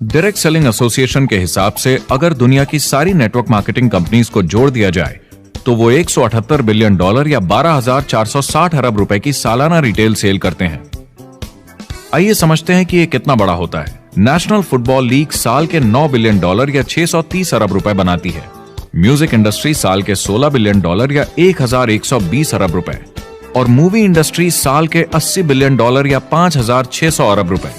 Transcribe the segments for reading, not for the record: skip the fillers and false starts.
Direct selling association के हिसाब से अगर दुनिया की सारी नेटवर्क मार्केटिंग कंपनीज को जोड़ दिया जाए तो वो $178 बिलियन या 12,460 अरब रुपए की सालाना रिटेल सेल करते हैं। आइए समझते हैं कि ये कितना बड़ा होता है। नेशनल फुटबॉल लीग साल के $9 बिलियन या 630 अरब रुपए बनाती है। म्यूजिक इंडस्ट्री साल के $16 बिलियन या 1,120 अरब रुपए, और मूवी इंडस्ट्री साल के $80 बिलियन या 5,600 अरब रुपए।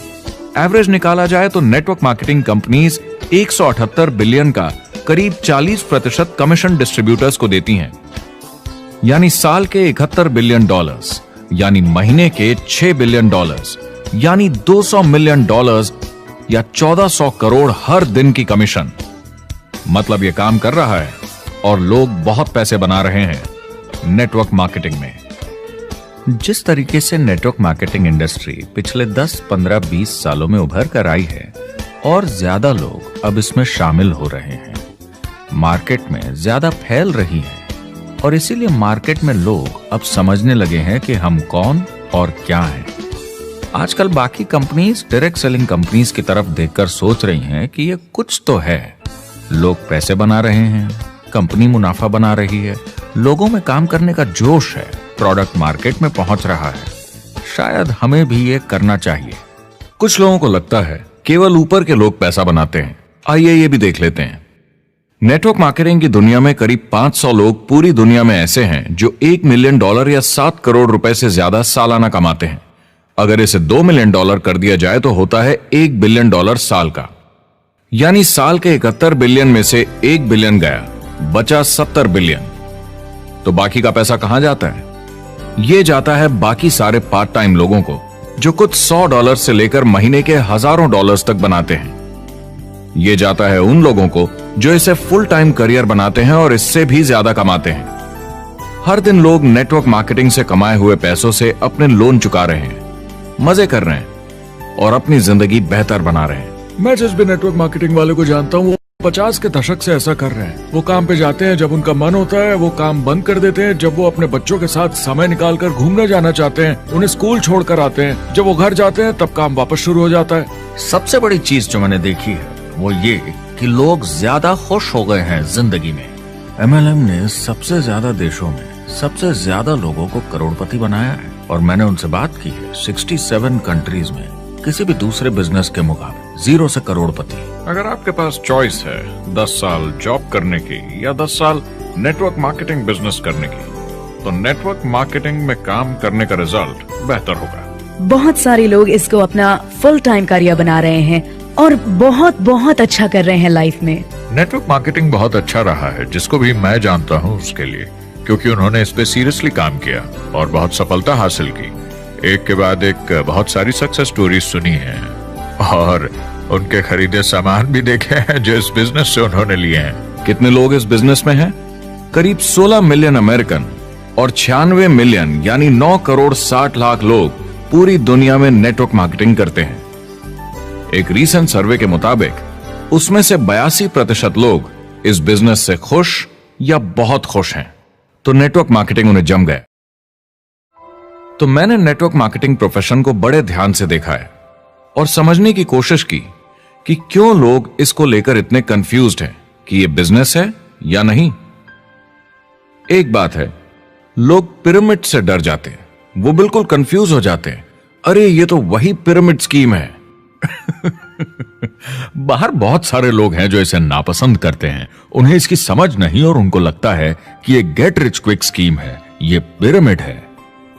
एवरेज निकाला जाए तो नेटवर्क मार्केटिंग कंपनीज 178 बिलियन का करीब 40% कमीशन डिस्ट्रीब्यूटर्स को देती हैं, यानी साल के $71 बिलियन, यानी महीने के $6 बिलियन, यानी $200 मिलियन या 1400 करोड़ हर दिन की कमीशन। मतलब ये काम कर रहा है और लोग बहुत पैसे बना रहे हैं नेटवर्क मार्केटिंग में। जिस तरीके से नेटवर्क मार्केटिंग इंडस्ट्री पिछले 10, 15, 20 सालों में उभर कर आई है और ज्यादा लोग अब इसमें शामिल हो रहे हैं, मार्केट में ज्यादा फैल रही है और इसीलिए मार्केट में लोग अब समझने लगे हैं कि हम कौन और क्या हैं। आजकल बाकी कंपनीज डायरेक्ट सेलिंग कंपनीज की तरफ देखकर सोच रही हैं कि ये कुछ तो है, लोग पैसे बना रहे हैं, कंपनी मुनाफा बना रही है, लोगों में काम करने का जोश है, प्रोडक्ट मार्केट में पहुंच रहा है, शायद हमें भी ये करना चाहिए। कुछ लोगों को लगता है केवल ऊपर के लोग पैसा बनाते हैं। आइए ये भी देख लेते हैं। नेटवर्क मार्केटिंग की दुनिया में करीब 500 लोग पूरी दुनिया में ऐसे हैं जो $1 मिलियन या 7 करोड़ रुपए से ज्यादा सालाना कमाते हैं। अगर इसे $2 मिलियन कर दिया जाए तो होता है $1 बिलियन साल का, यानी साल के 71 बिलियन में से 1 बिलियन गया, बचा 70 बिलियन। तो बाकी का पैसा कहां जाता है? ये जाता है बाकी सारे पार्ट टाइम लोगों को जो कुछ $100 से लेकर महीने के हजारों डॉलर्स तक बनाते हैं। ये जाता है उन लोगों को जो इसे फुल टाइम करियर बनाते हैं और इससे भी ज्यादा कमाते हैं। हर दिन लोग नेटवर्क मार्केटिंग से कमाए हुए पैसों से अपने लोन चुका रहे हैं, मजे कर रहे हैं और अपनी जिंदगी बेहतर बना रहे हैं। मैं जिस भी नेटवर्क मार्केटिंग वाले को जानता हूँ वो 50 के दशक से ऐसा कर रहे हैं। वो काम पे जाते हैं जब उनका मन होता है, वो काम बंद कर देते हैं जब वो अपने बच्चों के साथ समय निकालकर घूमने जाना चाहते हैं, उन्हें स्कूल छोड़कर आते हैं, जब वो घर जाते हैं तब काम वापस शुरू हो जाता है। सबसे बड़ी चीज जो मैंने देखी है वो ये कि लोग ज्यादा खुश हो गए हैं जिंदगी में। MLM ने सबसे ज्यादा देशों में सबसे ज्यादा लोगों को करोड़पति बनाया है और मैंने उनसे बात की है 67 कंट्रीज में किसी भी दूसरे बिजनेस के मुकाबले 0 से करोड़पति। अगर आपके पास चॉइस है 10 साल जॉब करने की या 10 साल नेटवर्क मार्केटिंग बिजनेस करने की, तो नेटवर्क मार्केटिंग में काम करने का रिजल्ट बेहतर होगा। बहुत सारे लोग इसको अपना फुल टाइम करियर बना रहे हैं और बहुत अच्छा कर रहे हैं लाइफ में। नेटवर्क मार्केटिंग बहुत अच्छा रहा है, जिसको भी मैं जानता हूँ उसके लिए, क्योंकि उन्होंने इस पे सीरियसली काम किया और बहुत सफलता हासिल की। एक के बाद एक बहुत सारी सक्सेस स्टोरीज सुनी है और उनके खरीदे सामान भी देखे हैं जो इस बिजनेस से उन्होंने लिए हैं। कितने लोग इस बिजनेस में हैं? करीब 16 मिलियन अमेरिकन और 96 मिलियन यानी 9 करोड़ 60 लाख लोग पूरी दुनिया में नेटवर्क मार्केटिंग करते हैं। एक रीसेंट सर्वे के मुताबिक उसमें से 82% लोग इस बिजनेस से खुश या बहुत खुश हैं। तो नेटवर्क मार्केटिंग उन्हें जम गया। तो मैंने नेटवर्क मार्केटिंग प्रोफेशन को बड़े ध्यान से देखा है और समझने की कोशिश की कि क्यों लोग इसको लेकर इतने कंफ्यूज्ड हैं कि ये बिजनेस है या नहीं। एक बात है, लोग पिरामिड से डर जाते हैं, वो बिल्कुल कंफ्यूज हो जाते हैं। अरे ये तो वही पिरामिड स्कीम है। बाहर बहुत सारे लोग हैं जो इसे नापसंद करते हैं, उन्हें इसकी समझ नहीं और उनको लगता है कि ये गेट रिच क्विक स्कीम है, ये पिरामिड है।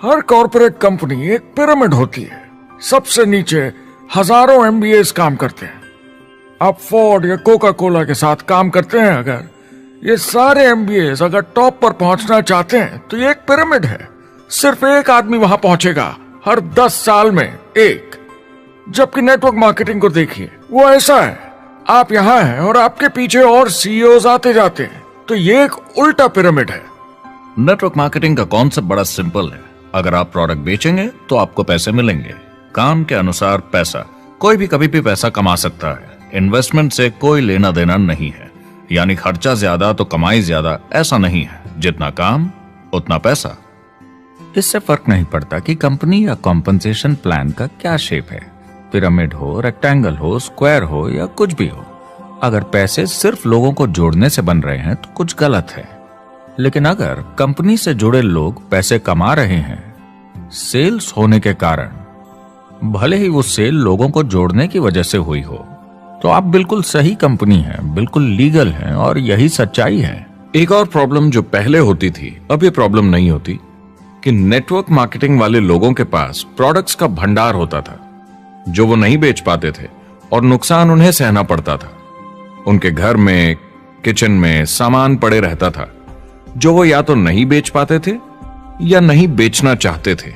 हर कॉर्पोरेट कंपनी एक पिरामिड होती है। सबसे नीचे हजारों MBAs काम करते हैं। आप फोर्ड या कोका कोला के साथ काम करते हैं, अगर ये सारे MBAs अगर टॉप पर पहुंचना चाहते हैं तो ये एक पिरामिड है। सिर्फ एक आदमी वहां पहुंचेगा हर 10 साल में एक। जबकि नेटवर्क मार्केटिंग को देखिए, वो ऐसा है, आप यहाँ हैं और आपके पीछे और CEOs आते जाते हैं, तो ये एक उल्टा पिरामिड है। नेटवर्क मार्केटिंग का कॉन्सेप्ट बड़ा सिंपल है। अगर आप प्रोडक्ट बेचेंगे तो आपको पैसे मिलेंगे, काम के अनुसार पैसा। कोई भी कभी भी पैसा कमा सकता है, इन्वेस्टमेंट से कोई लेना देना नहीं है। यानी खर्चा ज्यादा तो कमाई ज्यादा, ऐसा नहीं है। जितना काम उतना पैसा। इससे फर्क नहीं पड़ता कि कंपनी या कॉम्पनसेशन प्लान का क्या शेप है। पिरामिड हो, रेक्टेंगल हो, स्क्वायर हो या कुछ भी हो, अगर पैसे सिर्फ लोगों को जोड़ने से बन रहे हैं तो कुछ गलत है। लेकिन अगर कंपनी से जुड़े लोग पैसे कमा रहे हैं सेल्स होने के कारण, भले ही वो सेल लोगों को जोड़ने की वजह से हुई हो, तो आप बिल्कुल सही कंपनी हैं, बिल्कुल लीगल हैं और यही सच्चाई है। एक और प्रॉब्लम जो पहले होती थी अब ये प्रॉब्लम नहीं होती कि नेटवर्क मार्केटिंग वाले लोगों के पास प्रोडक्ट्स का भंडार होता था जो वो नहीं बेच पाते थे और नुकसान उन्हें सहना पड़ता था। उनके घर में, किचन में सामान पड़े रहता था जो वो या तो नहीं बेच पाते थे या नहीं बेचना चाहते थे,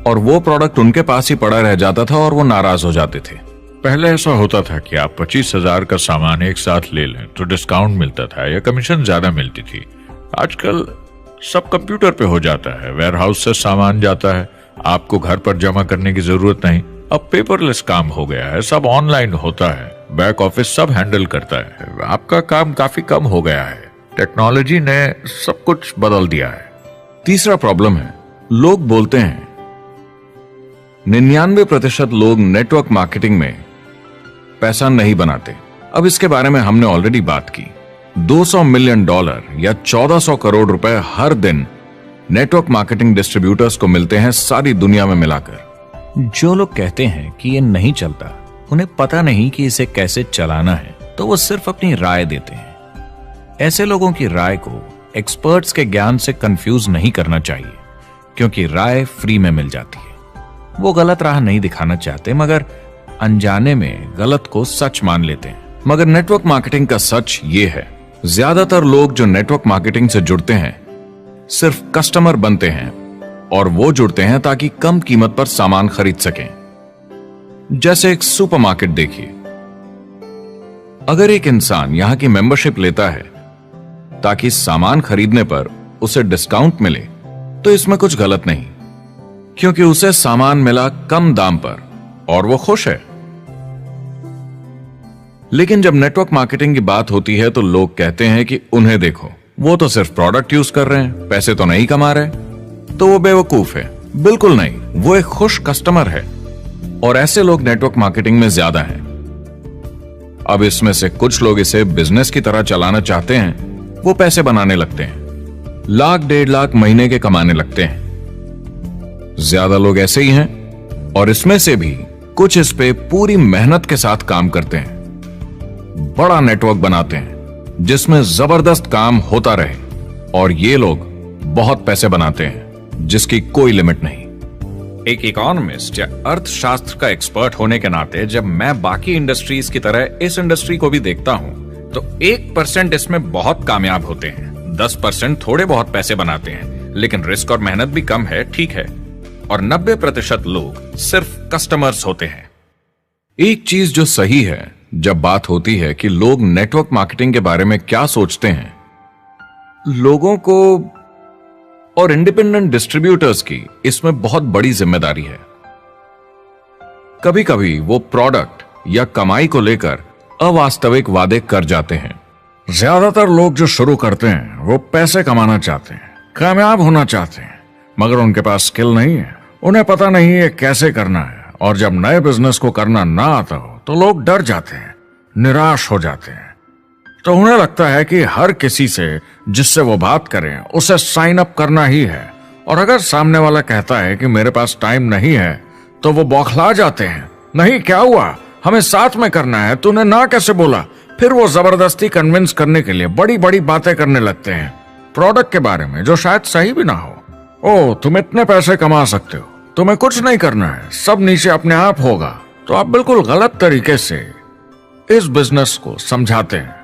और वो प्रोडक्ट उनके पास ही पड़ा रह जाता था और वो नाराज हो जाते थे। पहले ऐसा होता था कि आप 25,000 का सामान एक साथ ले लें तो डिस्काउंट मिलता था या कमीशन ज्यादा मिलती थी। आजकल सब कंप्यूटर पे हो जाता है, वेयरहाउस से सामान जाता है, आपको घर पर जमा करने की जरूरत नहीं। अब पेपरलेस काम हो गया है, सब ऑनलाइन होता है, बैक ऑफिस सब हैंडल करता है, आपका काम काफी कम हो गया है। टेक्नोलॉजी ने सब कुछ बदल दिया है। तीसरा प्रॉब्लम है, लोग बोलते हैं 99% लोग नेटवर्क मार्केटिंग में पैसा नहीं बनाते। अब इसके बारे में हमने ऑलरेडी बात की। $200 मिलियन या 1400 करोड़ रुपए हर दिन नेटवर्क मार्केटिंग डिस्ट्रीब्यूटर्स को मिलते हैं सारी दुनिया में मिलाकर। जो लोग कहते हैं कि ये नहीं चलता, उन्हें पता नहीं कि इसे कैसे चलाना है, तो वो सिर्फ अपनी राय देते हैं। ऐसे लोगों की राय को एक्सपर्ट्स के ज्ञान से कंफ्यूज नहीं करना चाहिए, क्योंकि राय फ्री में मिल जाती है। वो गलत राह नहीं दिखाना चाहते, मगर अनजाने में गलत को सच मान लेते हैं। मगर नेटवर्क मार्केटिंग का सच ये है, ज्यादातर लोग जो नेटवर्क मार्केटिंग से जुड़ते हैं सिर्फ कस्टमर बनते हैं, और वो जुड़ते हैं ताकि कम कीमत पर सामान खरीद सकें। जैसे एक सुपरमार्केट देखिए, अगर एक इंसान यहां की मेंबरशिप लेता है ताकि सामान खरीदने पर उसे डिस्काउंट मिले, तो इसमें कुछ गलत नहीं, क्योंकि उसे सामान मिला कम दाम पर और वो खुश है। लेकिन जब नेटवर्क मार्केटिंग की बात होती है तो लोग कहते हैं कि उन्हें देखो, वो तो सिर्फ प्रोडक्ट यूज कर रहे हैं, पैसे तो नहीं कमा रहे, तो वो बेवकूफ है। बिल्कुल नहीं, वो एक खुश कस्टमर है, और ऐसे लोग नेटवर्क मार्केटिंग में ज्यादा हैं। अब इसमें से कुछ लोग इसे बिजनेस की तरह चलाना चाहते हैं, वो पैसे बनाने लगते हैं, लाख 1.5 लाख महीने के कमाने लगते हैं। ज्यादा लोग ऐसे ही हैं, और इसमें से भी कुछ इस पे पूरी मेहनत के साथ काम करते हैं, बड़ा नेटवर्क बनाते हैं जिसमें जबरदस्त काम होता रहे, और ये लोग बहुत पैसे बनाते हैं जिसकी कोई लिमिट नहीं। एक इकोनॉमिस्ट या अर्थशास्त्र का एक्सपर्ट होने के नाते जब मैं बाकी इंडस्ट्रीज की तरह इस इंडस्ट्री को भी देखता हूं, तो 1% इसमें बहुत कामयाब होते हैं, 10% थोड़े बहुत पैसे बनाते हैं, लेकिन रिस्क और मेहनत भी कम है, ठीक है, और 90% लोग सिर्फ कस्टमर्स होते हैं। एक चीज जो सही है जब बात होती है कि लोग नेटवर्क मार्केटिंग के बारे में क्या सोचते हैं, लोगों को और इंडिपेंडेंट डिस्ट्रीब्यूटर्स की इसमें बहुत बड़ी जिम्मेदारी है। कभी कभी वो प्रोडक्ट या कमाई को लेकर अवास्तविक वादे कर जाते हैं। ज्यादातर लोग जो शुरू करते हैं वो पैसे कमाना चाहते हैं, कामयाब होना चाहते हैं, मगर उनके पास स्किल नहीं है, उन्हें पता नहीं है कैसे करना है, और जब नए बिजनेस को करना ना आता हो तो लोग डर जाते हैं, निराश हो जाते हैं। तो उन्हें लगता है कि हर किसी से जिससे वो बात करें उसे साइन अप करना ही है, और अगर सामने वाला कहता है कि मेरे पास टाइम नहीं है तो वो बौखला जाते हैं। नहीं, क्या हुआ, हमें साथ में करना है, तूने ना कैसे बोला? फिर वो जबरदस्ती कन्विंस करने के लिए बड़ी बड़ी बातें करने लगते हैं प्रोडक्ट के बारे में जो शायद सही भी ना हो। ओ, तुम इतने पैसे कमा सकते हो, तुम्हें कुछ नहीं करना है, सब नीचे अपने आप होगा। तो आप बिल्कुल गलत तरीके से इस बिजनेस को समझाते हैं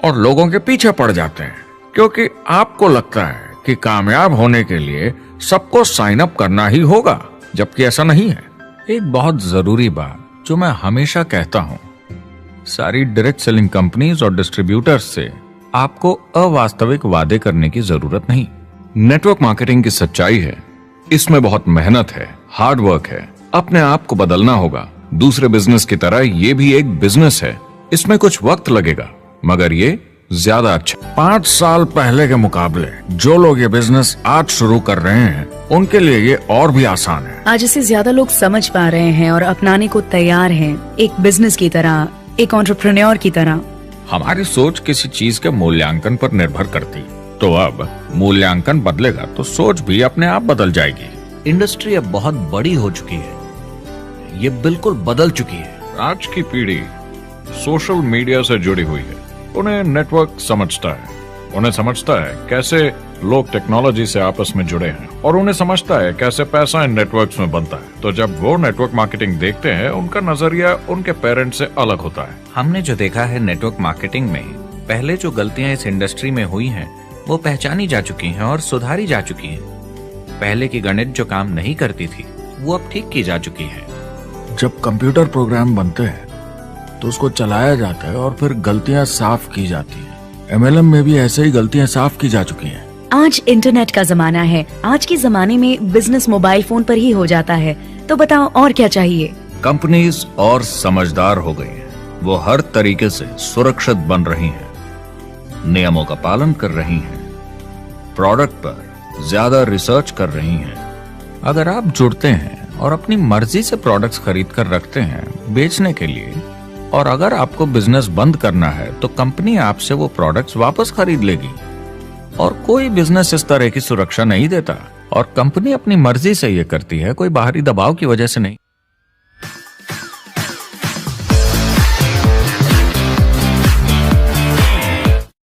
और लोगों के पीछे पड़ जाते हैं, क्योंकि आपको लगता है कि कामयाब होने के लिए सबको साइन अप करना ही होगा, जबकि ऐसा नहीं है। एक बहुत जरूरी बात जो मैं हमेशा कहता हूं, सारी डायरेक्ट सेलिंग कंपनीज और डिस्ट्रीब्यूटर्स से आपको अवास्तविक वादे करने की जरूरत नहीं। नेटवर्क मार्केटिंग की सच्चाई है, इसमें बहुत मेहनत है, हार्ड वर्क है, अपने आप को बदलना होगा। दूसरे बिजनेस की तरह ये भी एक बिजनेस है, इसमें कुछ वक्त लगेगा, मगर ये ज्यादा अच्छा। 5 साल पहले के मुकाबले जो लोग ये बिजनेस आज शुरू कर रहे हैं उनके लिए ये और भी आसान है। आज इसे ज्यादा लोग समझ पा रहे हैं और अपनाने को तैयार हैं, एक बिजनेस की तरह, एक एंटरप्रेन्योर की तरह। हमारी सोच किसी चीज के मूल्यांकन पर निर्भर करती है, तो अब मूल्यांकन बदलेगा तो सोच भी अपने आप बदल जाएगी। इंडस्ट्री अब बहुत बड़ी हो चुकी है, ये बिल्कुल बदल चुकी है। आज की पीढ़ी सोशल मीडिया से जुड़ी हुई है, उन्हें नेटवर्क समझता है, उन्हें समझता है कैसे लोग टेक्नोलॉजी से आपस में जुड़े हैं और उन्हें समझता है कैसे पैसा इन नेटवर्क्स में बनता है। तो जब वो नेटवर्क मार्केटिंग देखते हैं उनका नजरिया उनके पेरेंट्स से अलग होता है। हमने जो देखा है नेटवर्क मार्केटिंग में, पहले जो गलतियां इस इंडस्ट्री में हुई हैं वो पहचानी जा चुकी हैं और सुधारी जा चुकी हैं। पहले की गणित जो काम नहीं करती थी वो अब ठीक की जा चुकी है। जब कंप्यूटर प्रोग्राम बनते हैं तो उसको चलाया जाता है और फिर गलतियां साफ की जाती हैं। MLM में भी ऐसे ही गलतियां साफ की जा चुकी हैं। आज इंटरनेट का जमाना है, आज के जमाने में बिजनेस मोबाइल फोन पर ही हो जाता है, तो बताओ और क्या चाहिए। कंपनीज और समझदार हो गई हैं, वो हर तरीके से सुरक्षित बन रही हैं, नियमों का पालन कर रही हैं, प्रोडक्ट पर ज्यादा रिसर्च कर रही हैं। अगर आप जुड़ते हैं और अपनी मर्जी से प्रोडक्ट्स खरीद कर रखते हैं बेचने के लिए, और अगर आपको बिजनेस बंद करना है तो कंपनी आपसे वो प्रोडक्ट्स वापस खरीद लेगी। और कोई बिजनेस इस तरह की सुरक्षा नहीं देता, और कंपनी अपनी मर्जी से ये करती है, कोई बाहरी दबाव की वजह से नहीं।